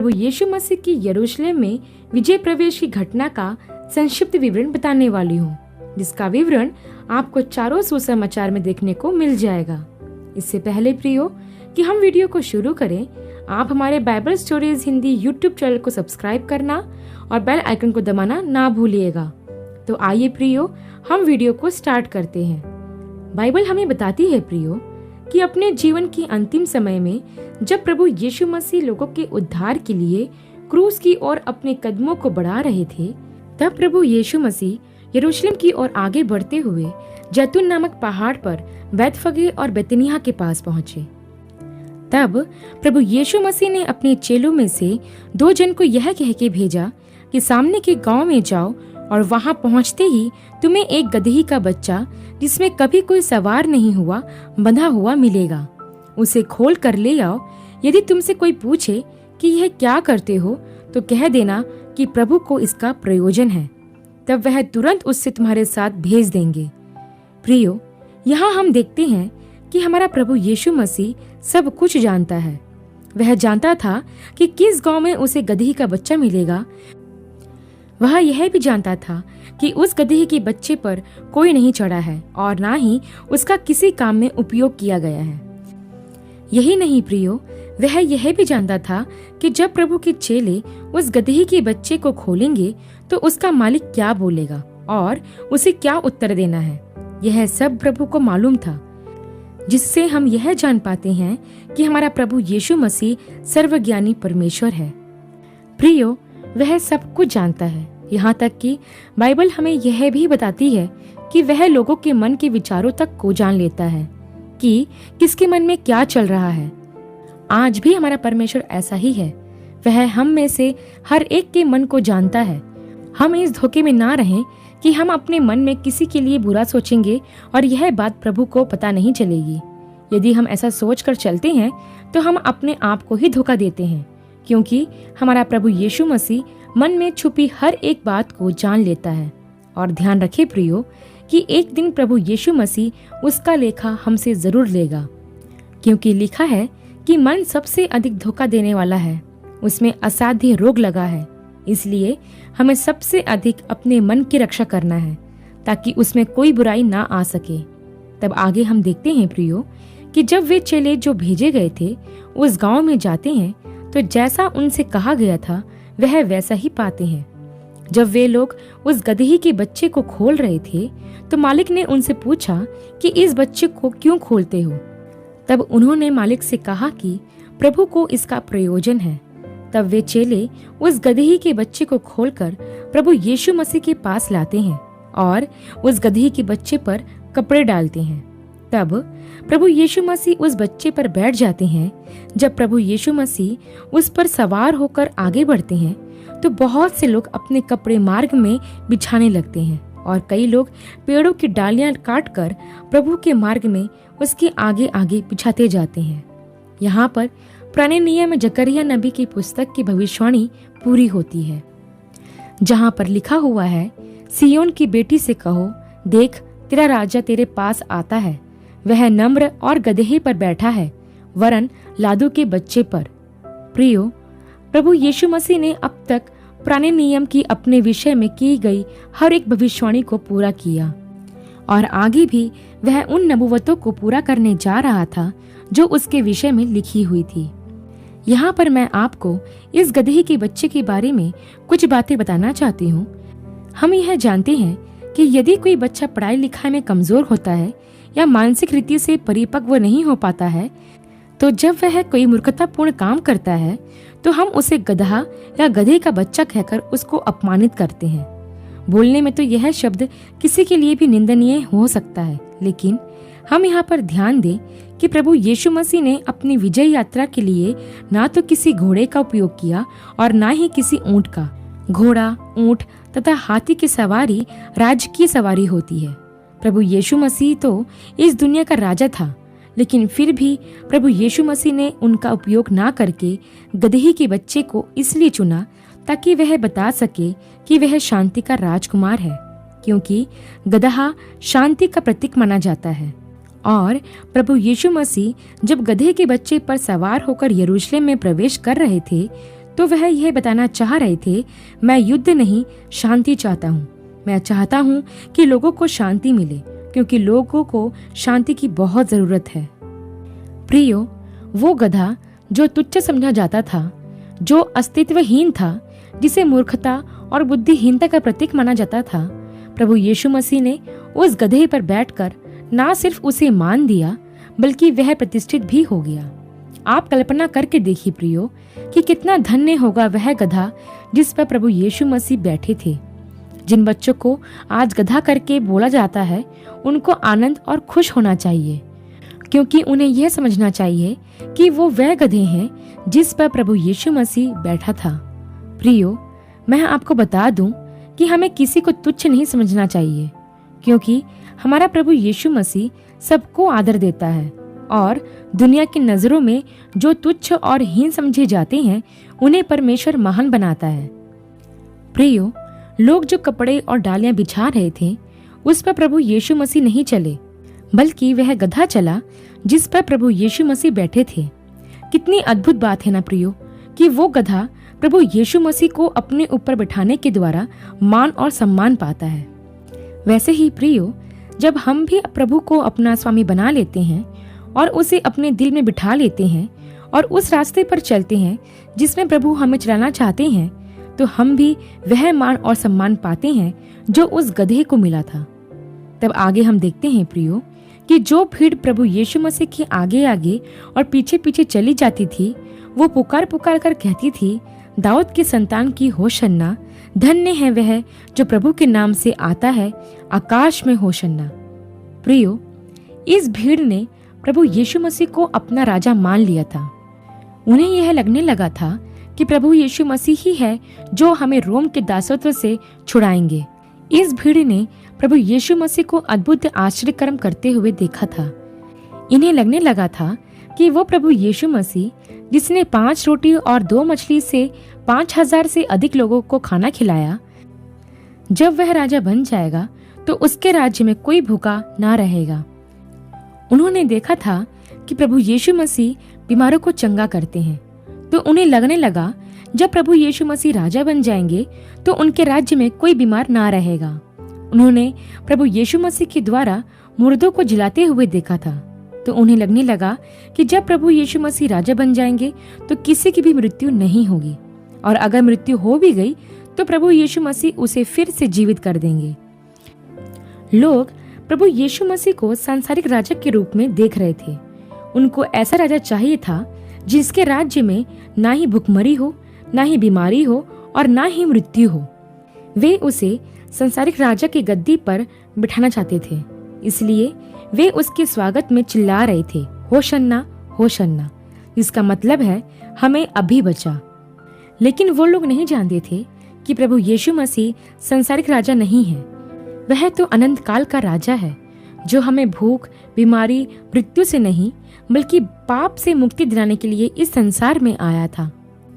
प्रभु यीशु मसीह की यरूशलेम में विजय प्रवेश की घटना का संक्षिप्त विवरण बताने वाली हूँ, जिसका विवरण आपको चारों सुसमाचार में देखने को मिल जाएगा। इससे पहले प्रियो कि हम वीडियो को शुरू करें, आप हमारे Bible stories Hindi YouTube channel को सब्सक्राइब करना और बेल आइकन को दबाना ना भूलिएगा। तो आइए प्रियो, हम वीडियो को स्टार्ट करते हैं। बाइबल हमें बताती है प्रियो कि अपने जीवन की अंतिम समय में जब प्रभु यीशु मसीह लोगों के उद्धार के लिए क्रूस की ओर अपने कदमों को बढ़ा रहे थे, तब प्रभु यीशु मसीह यरूशलेम की ओर आगे बढ़ते हुए जैतून नामक पहाड़ पर बैतफगे और बेतनिया के पास पहुंचे। तब प्रभु यीशु मसीह ने अपने चेलों में से 2 जन को यह कह के भेजा कि सामने के गांव में जाओ और वहां पहुंचते ही तुम्हें एक गदही का बच्चा जिसमें कभी कोई सवार नहीं हुआ बंधा हुआ मिलेगा। उसे खोल कर ले आओ। यदि तुमसे कोई पूछे कि यह क्या करते हो तो कह देना कि प्रभु को इसका प्रयोजन है, तब वह तुरंत उससे तुम्हारे साथ भेज देंगे। प्रियो, यहाँ हम देखते हैं कि हमारा प्रभु यीशु मसीह सब कुछ जानता है। वह जानता था कि किस गांव में उसे गदही का बच्चा मिलेगा। वह यह भी जानता था कि उस गदही के बच्चे पर कोई नहीं चढ़ा है और ना ही उसका किसी काम में उपयोग किया गया है। यही नहीं प्रियो, वह यह भी जानता था कि जब प्रभु के चेले उस गदही के बच्चे को खोलेंगे तो उसका मालिक क्या बोलेगा और उसे क्या उत्तर देना है। यह सब प्रभु को मालूम था, जिससे हम यह जान पाते हैं कि हमारा प्रभु यीशु मसीह सर्वज्ञानी परमेश्वर है। प्रियो, वह सब कुछ जानता है, यहाँ तक कि बाइबल हमें यह भी बताती है कि वह लोगों के मन के विचारों तक को जान लेता है कि किसके मन में क्या चल रहा है। आज भी हमारा परमेश्वर ऐसा ही है। वह हम में से हर एक के मन को जानता है। हम इस धोखे में ना रहें कि हम अपने मन में किसी के लिए बुरा सोचेंगे और यह बात प्रभु को पता नहीं चलेगी। यदि हम ऐसा सोच कर चलते हैं तो हम अपने आप को ही धोखा देते हैं, क्योंकि हमारा प्रभु यीशु मसीह मन में छुपी हर एक बात को जान लेता है। और ध्यान रखें प्रियो कि एक दिन प्रभु यीशु मसीह उसका लेखा हमसे जरूर लेगा, क्योंकि लिखा है कि मन सबसे अधिक धोखा देने वाला है, उसमें असाध्य रोग लगा है। इसलिए हमें सबसे अधिक अपने मन की रक्षा करना है ताकि उसमें कोई बुराई ना आ सके। तब आगे हम देखते हैं प्रियो कि जब वे चेले जो भेजे गए थे उस गांव में जाते हैं तो जैसा उनसे कहा गया था वह वैसा ही पाते हैं। जब वे लोग उस गदही के बच्चे को खोल रहे थे तो मालिक ने उनसे पूछा कि इस बच्चे को क्यों खोलते हो। तब उन्होंने मालिक से कहा कि प्रभु को इसका प्रयोजन है। तब वे चेले उस गदही के बच्चे को खोलकर प्रभु यीशु मसीह के पास लाते हैं और उस गदही के बच्चे पर कपड़े डालते हैं। तब प्रभु यीशु मसीह उस बच्चे पर बैठ जाते हैं। जब प्रभु यीशु मसीह उस पर सवार होकर आगे बढ़ते हैं तो बहुत से लोग अपने कपड़े मार्ग में बिछाने लगते हैं और कई लोग पेड़ों की डालियां काटकर प्रभु के मार्ग में उसके आगे आगे बिछाते जाते हैं। यहाँ पर पुराने नियम में जकरिया नबी की पुस्तक की भविष्यवाणी पूरी होती है, जहाँ पर लिखा हुआ है, सियोन की बेटी से कहो, देख तेरा राजा तेरे पास आता है, वह नम्र और गदहे पर बैठा है, वरन लादू के बच्चे पर। प्रियो, प्रभु यीशु मसीह ने अब तक पुराने नियम की अपने विषय में की गई हर एक भविष्यवाणी को पूरा किया और आगे भी वह उन नबूवतों को पूरा करने जा रहा था जो उसके विषय में लिखी हुई थी। यहाँ पर मैं आपको इस गदही के बच्चे के बारे में कुछ बातें बताना चाहती हूँ। हम यह जानते हैं कि यदि कोई बच्चा पढ़ाई लिखाई में कमजोर होता है या मानसिक रीति से परिपक्व नहीं हो पाता है, तो जब वह कोई मूर्खतापूर्ण काम करता है तो हम उसे गधा या गधे का बच्चा कहकर उसको अपमानित करते हैं। बोलने में तो यह शब्द किसी के लिए भी निंदनीय हो सकता है, लेकिन हम यहाँ पर ध्यान दें कि प्रभु यीशु मसीह ने अपनी विजय यात्रा के लिए ना तो किसी घोड़े का उपयोग किया और ना ही किसी ऊंट का। घोड़ा, ऊंट तथा हाथी की सवारी राज्य की सवारी होती है। प्रभु यीशु मसीह तो इस दुनिया का राजा था, लेकिन फिर भी प्रभु यीशु मसीह ने उनका उपयोग ना करके गदही के बच्चे को इसलिए चुना ताकि वह बता सके कि वह शांति का राजकुमार है, क्योंकि गदहा शांति का प्रतीक माना जाता है। और प्रभु यीशु मसीह जब गधे के बच्चे पर सवार होकर यरूशलेम में प्रवेश कर रहे थे तो वह यह बताना चाह रहे थे, मैं युद्ध नहीं शांति चाहता हूँ। मैं चाहता हूँ कि लोगों को शांति मिले, क्योंकि लोगों को शांति की बहुत जरूरत है। प्रियो, वो गधा जो तुच्छ समझा जाता था, जो अस्तित्वहीन था, जिसे मूर्खता और बुद्धिहीनता का प्रतीक माना जाता था, प्रभु यीशु मसीह ने उस गधे पर बैठकर ना सिर्फ उसे मान दिया, बल्कि वह प्रतिष्ठित भी हो गया। आप कल्पना करके देखिए प्रियो कि कितना धन्य होगा वह गधा जिस पर प्रभु यीशु मसीह बैठे थे। जिन बच्चों को आज गधा करके बोला जाता है, उनको आनंद और खुश होना चाहिए, क्योंकि उन्हें यह समझना चाहिए कि वो वह गधे हैं जिस पर प्रभु यीशु मसीह बैठा था। प्रियो, मैं आपको बता दूं कि हमें किसी को तुच्छ नहीं समझना चाहिए, क्योंकि हमारा प्रभु यीशु मसीह सबको आदर देता है और दुनिया की नजरों में जो तुच्छ और हीन समझे जाते हैं, उन्हें परमेश्वर महान बनाता है। प्रियो, लोग जो कपड़े और डालियां बिछा रहे थे, उस पर प्रभु यीशु मसीह नहीं चले, बल्कि वह गधा चला जिस पर प्रभु यीशु मसीह बैठे थे। कितनी अद्भुत बात है ना प्रियो, कि वो गधा प्रभु यीशु मसीह को अपने ऊपर बिठाने के द्वारा मान और सम्मान पाता है। वैसे ही प्रियो, जब हम भी प्रभु को अपना स्वामी बना लेते हैं और उसे अपने दिल में बिठा लेते हैं और उस रास्ते पर चलते हैं जिसमें प्रभु हमें चलाना चाहते हैं, तो हम भी वह मान और सम्मान पाते हैं जो उस गधे को मिला था। तब आगे हम देखते हैं प्रियो कि जो भीड़ प्रभु यीशु मसीह के आगे आगे और पीछे पीछे चली जाती थी, वो पुकार पुकार कर कहती थी, दाऊद की संतान की होशन्ना, धन्य है वह जो प्रभु के नाम से आता है, आकाश में होशन्ना। प्रियो, इस भीड़ ने प्रभु यीशु मसीह को अपना राजा मान लिया था। उन्हें यह लगने लगा था कि प्रभु यीशु मसीह ही है जो हमें रोम के दासत्व से छुड़ाएंगे। इस भीड़ ने प्रभु यीशु मसीह को अद्भुत आश्चर्य कर्म करते हुए देखा था। इन्हें लगने लगा था कि वो प्रभु यीशु मसीह, जिसने 5 रोटी और 2 मछली से 5000 से अधिक लोगों को खाना खिलाया, जब वह राजा बन जाएगा तो उसके राज्य में कोई भूखा ना रहेगा। उन्होंने देखा था कि प्रभु यीशु मसीह बीमारों को चंगा करते हैं, तो उन्हें लगने लगा जब प्रभु यीशु मसीह राजा बन जाएंगे तो उनके राज्य में कोई बीमार ना रहेगा। उन्होंने प्रभु यीशु मसीह के द्वारा मुर्दों को जिलाते हुए देखा था, तो उन्हें लगने लगा कि जब प्रभु यीशु मसीह राजा बन जाएंगे तो किसी की भी मृत्यु नहीं होगी, और अगर मृत्यु हो भी गई तो प्रभु यीशु मसीह उसे फिर से जीवित कर देंगे। लोग प्रभु यीशु मसीह को सांसारिक राजा के रूप में देख रहे थे। उनको ऐसा राजा चाहिए था जिसके राज्य में ना ही भुखमरी हो, ना ही बीमारी हो और ना ही मृत्यु हो। वे उसे सांसारिक राजा की गद्दी पर बिठाना चाहते थे, इसलिए वे उसके स्वागत में चिल्ला रहे थे, होशन्ना होशन्ना, जिसका मतलब है हमें अभी बचा। लेकिन वो लोग नहीं जानते थे कि प्रभु यीशु मसीह सांसारिक राजा नहीं है। वह तो अनंत काल का राजा है, जो हमें भूख, बीमारी, मृत्यु से नहीं, बल्कि पाप से मुक्ति दिलाने के लिए इस संसार में आया था।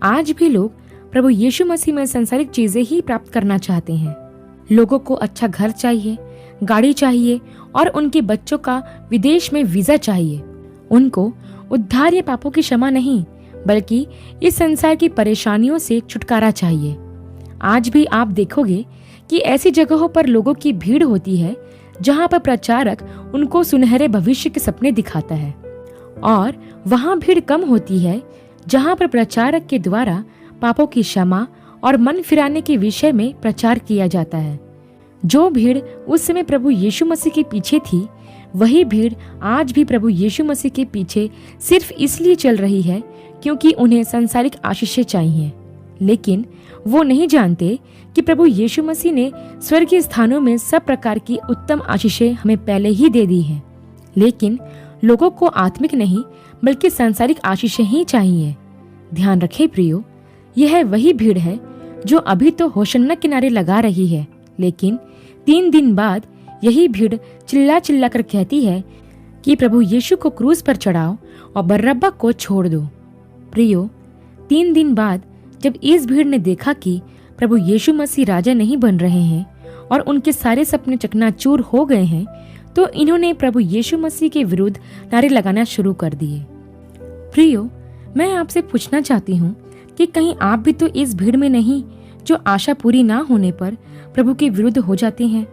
आज भी लोग प्रभु यीशु मसीह में सांसारिक चीजें ही प्राप्त करना चाहते हैं। लोगों को अच्छा घर चाहिए, गाड़ी चाहिए और उनके बच्चों का विदेश में वीजा चाहिए। उनको उद्धार या पापों की क्षमा नहीं, बल्कि इस संसार की परेशानियों से छुटकारा चाहिए। आज भी आप देखोगे कि ऐसी जगहों पर लोगों की भीड़ होती है जहां पर प्रचारक उनको सुनहरे भविष्य के सपने दिखाता है, और वहां भीड़ कम होती है जहां पर प्रचारक के द्वारा पापों की क्षमा और मन फिराने के विषय में प्रचार किया जाता है। जो भीड़ उस समय प्रभु यीशु मसीह के पीछे थी, वही भीड़ आज भी प्रभु यीशु मसीह के पीछे सिर्फ इसलिए चल रही है क्योंकि उन्हें सांसारिक आशीषें चाहिए। लेकिन वो नहीं जानते कि प्रभु यीशु मसीह ने स्वर्गीय स्थानों में सब प्रकार की उत्तम आशीषें हमें पहले ही दे दी हैं। लेकिन लोगों को आत्मिक नहीं, बल्कि सांसारिक आशीषें ही चाहिए। ध्यान रखें प्रियो, यह वही भीड़ है जो अभी तो होशन्ना किनारे लगा रही है, लेकिन 3 दिन बाद यही भीड़ चिल्ला चिल्ला कर कहती है कि प्रभु यीशु को क्रूस पर चढ़ाओ और बर्रब्बा को छोड़ दो। प्रियो, 3 दिन बाद जब इस भीड़ ने देखा कि प्रभु यीशु मसीह राजा नहीं बन रहे हैं और उनके सारे सपने चकनाचूर हो गए हैं, तो इन्होंने प्रभु यीशु मसीह के विरुद्ध नारे लगाना शुरू कर दिए। प्रियो, मैं आपसे पूछना चाहती हूँ कि कहीं आप भी तो इस भीड़ में नहीं जो आशा पूरी ना होने पर प्रभु के विरुद्ध हो जाते हैं।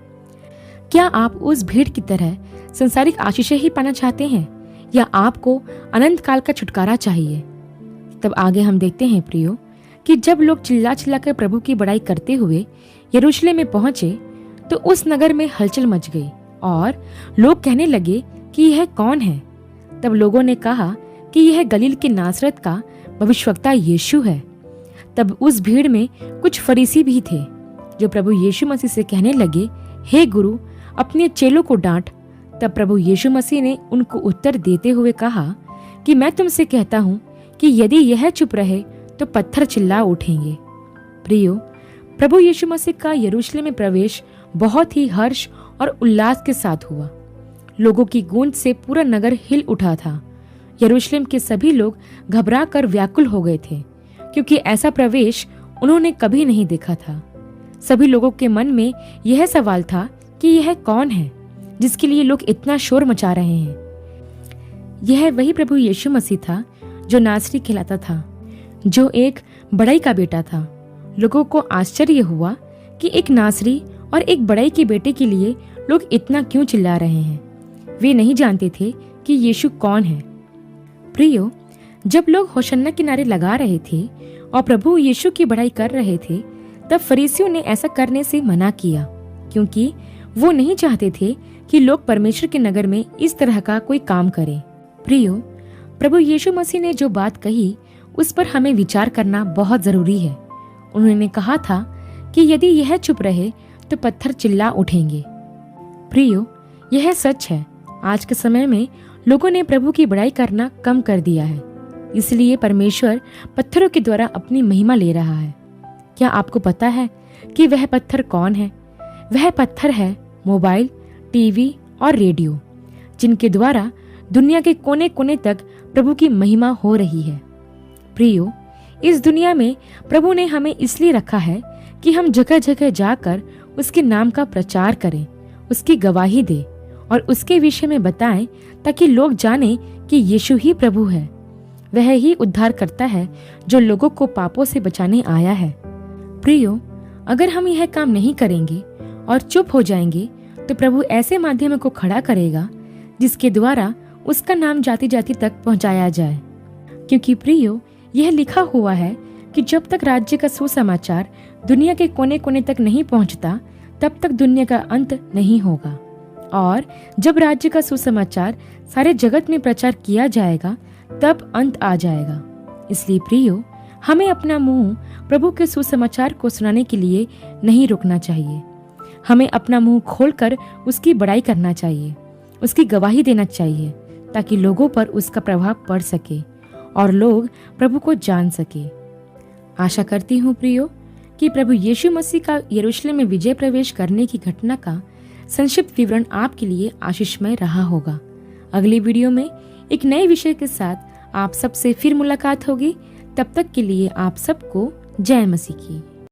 क्या आप उस भीड़ की तरह संसारिक आशीषें ही पाना चाहते हैं या आपको अनंत काल का छुटकारा चाहिए? तब आगे हम देखते हैं प्रियो कि जब लोग चिल्ला चिल्ला कर प्रभु की बड़ाई करते हुए यरूशलेम में पहुंचे तो उस नगर में हलचल मच गई और लोग कहने लगे कि यह कौन है। तब लोगों ने कहा कि यह गलील के नासरत का भविष्यवक्ता यीशु है। तब उस भीड़ में कुछ फरीसी भी थे जो प्रभु यीशु मसीह से कहने लगे, हे गुरु, अपने चेलों को डांट। तब प्रभु यीशु मसीह ने उनको उत्तर देते हुए कहा कि मैं तुमसे कहता हूँ कि यदि यह चुप रहे तो पत्थर चिल्ला उठेंगे। प्रियो, प्रभु यीशु मसीह का यरूशलेम में प्रवेश बहुत ही हर्ष और उल्लास के साथ हुआ। लोगों की गूंज से पूरा नगर हिल उठा था। यरूशलेम के सभी लोग घबरा कर व्याकुल हो गए थे क्योंकि ऐसा प्रवेश उन्होंने कभी नहीं देखा था। सभी लोगों के मन में यह सवाल था कि यह कौन है जिसके लिए लोग इतना शोर मचा रहे हैं। यह वही प्रभु यीशु मसीह था जो नासरी कहलाता था, जो एक बड़ई का बेटा था। लोगों को आश्चर्य हुआ कि एक नासरी और एक बड़ई के बेटे के लिए लोग इतना क्यों चिल्ला रहे हैं। वे नहीं जानते थे कि यीशु कौन है। प्रियो, जब लोग होशन्ना के नारे लगा रहे थे और प्रभु यीशु की बड़ाई कर रहे थे तब फरीसियों ने ऐसा करने से मना किया क्योंकि वो नहीं चाहते थे कि लोग परमेश्वर के नगर में इस तरह का कोई काम करें। प्रियो, प्रभु यीशु मसीह ने जो बात कही उस पर हमें विचार करना बहुत जरूरी है। उन्होंने कहा था कि यदि यह चुप रहे तो पत्थर चिल्ला उठेंगे। प्रियो, यह सच है। आज के समय में लोगों ने प्रभु की बड़ाई करना कम कर दिया है, इसलिए परमेश्वर पत्थरों के द्वारा अपनी महिमा ले रहा है। क्या आपको पता है कि वह पत्थर कौन है? वह पत्थर है मोबाइल, टीवी और रेडियो, जिनके द्वारा दुनिया के कोने कोने तक प्रभु की महिमा हो रही है। प्रियो, इस दुनिया में प्रभु ने हमें इसलिए रखा है कि हम जगह जगह जाकर उसके नाम का प्रचार करें, उसकी गवाही दें और उसके विषय में बताएं ताकि लोग जानें कि यीशु ही प्रभु है। वह ही उद्धार करता है जो लोगों को पापों से बचाने आया है। प्रियो, अगर हम यह काम नहीं करेंगे और चुप हो जाएंगे तो प्रभु ऐसे माध्यमों को खड़ा करेगा जिसके द्वारा उसका नाम जाति जाति तक पहुंचाया जाए। क्योंकि प्रियो, यह लिखा हुआ है कि जब तक राज्य का सुसमाचार दुनिया के कोने कोने तक नहीं पहुंचता तब तक दुनिया का अंत नहीं होगा, और जब राज्य का सुसमाचार सारे जगत में प्रचार किया जाएगा तब अंत आ जाएगा। इसलिए प्रियो, हमें अपना मुंह प्रभु के सुसमाचार को सुनाने के लिए नहीं रोकना चाहिए। हमें अपना मुंह खोलकर उसकी बड़ाई करना चाहिए, उसकी गवाही देना चाहिए ताकि लोगों पर उसका प्रभाव पड़ सके और लोग प्रभु को जान सके। आशा करती हूँ प्रियो कि प्रभु यीशु मसीह का यरूशलेम में विजय प्रवेश करने की घटना का संक्षिप्त विवरण आपके लिए आशीषमय रहा होगा। अगली वीडियो में एक नए विषय के साथ आप सबसे फिर मुलाकात होगी। तब तक के लिए आप सबको जय मसीह की।